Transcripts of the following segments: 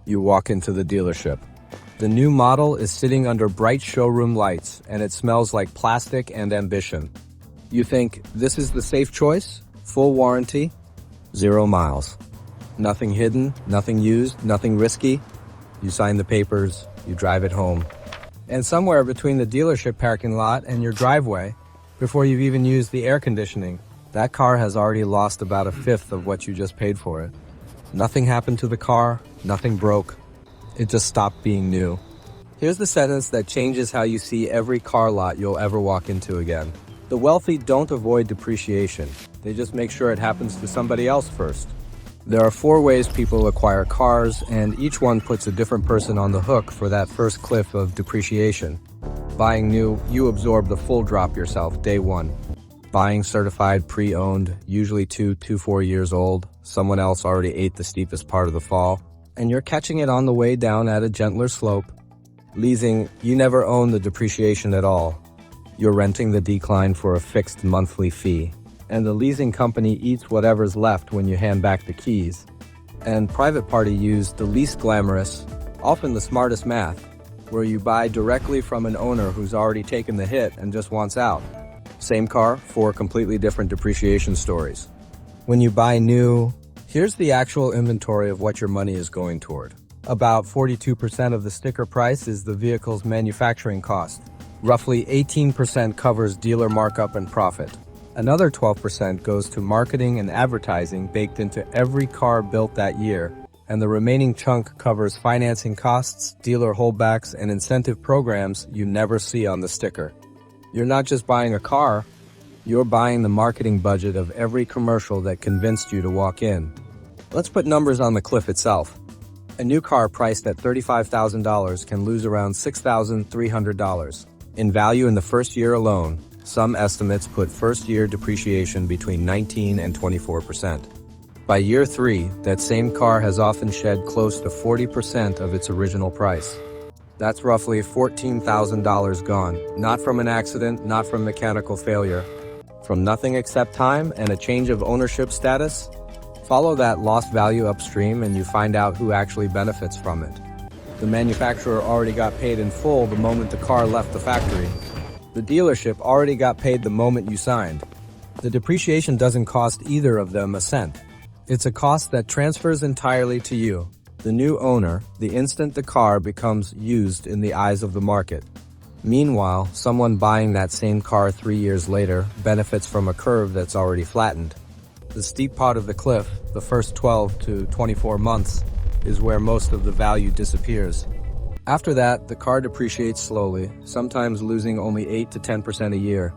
You walk into the dealership. The new model is sitting under bright showroom lights, and it smells like plastic and ambition. You think, this is the safe choice? Full warranty? 0 miles. Nothing hidden, nothing used, nothing risky. You sign the papers, you drive it home. And somewhere between the dealership parking lot and your driveway, before you've even used the air conditioning, that car has already lost about 1/5 of what you just paid for it. Nothing happened to the car, nothing broke. It just stopped being new. Here's the sentence that changes how you see every car lot you'll ever walk into again. The wealthy don't avoid depreciation. They just make sure it happens to somebody else first. There are 4 ways people acquire cars, and each one puts a different person on the hook for that first cliff of depreciation. Buying new, you absorb the full drop yourself day 1. Buying certified pre-owned, usually 2 to 4 years old, someone else already ate the steepest part of the fall, and you're catching it on the way down at a gentler slope. Leasing, you never own the depreciation at all. You're renting the decline for a fixed monthly fee, and the leasing company eats whatever's left when you hand back the keys. And private party use the least glamorous, often the smartest math, where you buy directly from an owner who's already taken the hit and just wants out. Same car, 4 completely different depreciation stories. When you buy new, here's the actual inventory of what your money is going toward. About 42% of the sticker price is the vehicle's manufacturing cost. Roughly 18% covers dealer markup and profit. Another 12% goes to marketing and advertising baked into every car built that year, and the remaining chunk covers financing costs, dealer holdbacks, and incentive programs you never see on the sticker. You're not just buying a car, you're buying the marketing budget of every commercial that convinced you to walk in. Let's put numbers on the cliff itself. A new car priced at $35,000 can lose around $6,300. In value in the first year alone, some estimates put first-year depreciation between 19 and 24%. By year 3, that same car has often shed close to 40% of its original price. That's roughly $14,000 gone, not from an accident, not from mechanical failure, from nothing except time and a change of ownership status. Follow that lost value upstream and you find out who actually benefits from it. The manufacturer already got paid in full the moment the car left the factory. The dealership already got paid the moment you signed. The depreciation doesn't cost either of them a cent. It's a cost that transfers entirely to you, the new owner, the instant the car becomes used in the eyes of the market. Meanwhile, someone buying that same car 3 years later benefits from a curve that's already flattened. The steep part of the cliff, the first 12 to 24 months, is where most of the value disappears. After that, the car depreciates slowly, sometimes losing only 8 to 10% a year.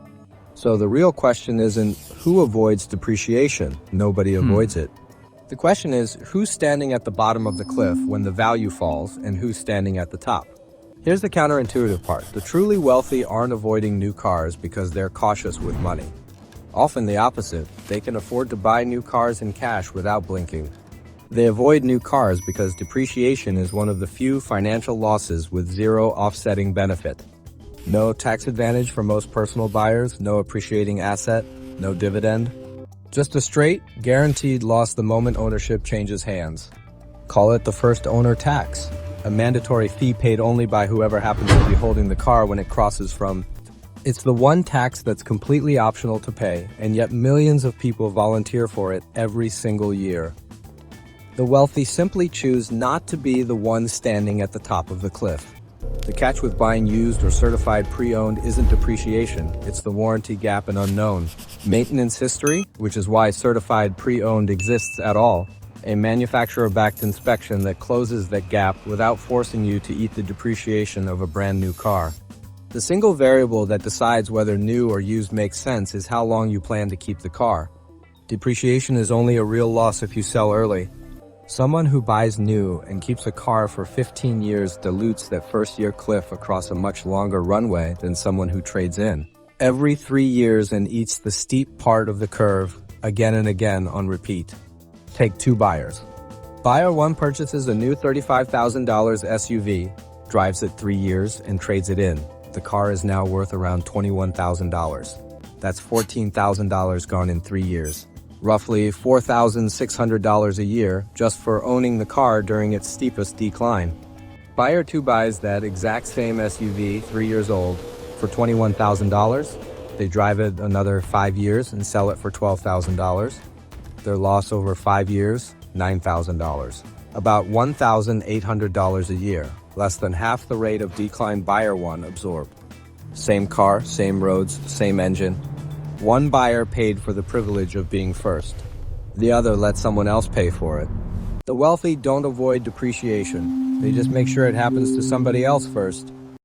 So the real question isn't who avoids depreciation. Nobody avoids it. The question is who's standing at the bottom of the cliff when the value falls and who's standing at the top. Here's the counterintuitive part. The truly wealthy aren't avoiding new cars because they're cautious with money. Often the opposite. They can afford to buy new cars in cash without blinking. They avoid new cars because depreciation is one of the few financial losses with 0 offsetting benefit. No tax advantage for most personal buyers, no appreciating asset, no dividend. Just a straight, guaranteed loss the moment ownership changes hands. Call it the first owner tax, a mandatory fee paid only by whoever happens to be holding the car when it crosses from. It's the one tax that's completely optional to pay, and yet millions of people volunteer for it every single year. The wealthy simply choose not to be the one standing at the top of the cliff. The catch with buying used or certified pre-owned isn't depreciation, it's the warranty gap and unknown. Maintenance history, which is why certified pre-owned exists at all, a manufacturer-backed inspection that closes that gap without forcing you to eat the depreciation of a brand new car. The single variable that decides whether new or used makes sense is how long you plan to keep the car. Depreciation is only a real loss if you sell early. Someone who buys new and keeps a car for 15 years dilutes that first-year cliff across a much longer runway than someone who trades in. Every 3 years and eats the steep part of the curve again and again on repeat. Take 2 buyers. Buyer 1 purchases a new $35,000 SUV, drives it 3 years, and trades it in. The car is now worth around $21,000. That's $14,000 gone in 3 years. roughly $4,600 a year just for owning the car during its steepest decline. Buyer 2 buys that exact same SUV 3 years old for $21,000. They drive it another 5 years and sell it for $12,000. Their loss over 5 years, $9,000. About $1,800 a year, less than half the rate of decline buyer 1 absorbed. Same car, same roads, same engine. One buyer paid for the privilege of being first. The other let someone else pay for it. The wealthy don't avoid depreciation. They just make sure it happens to somebody else first.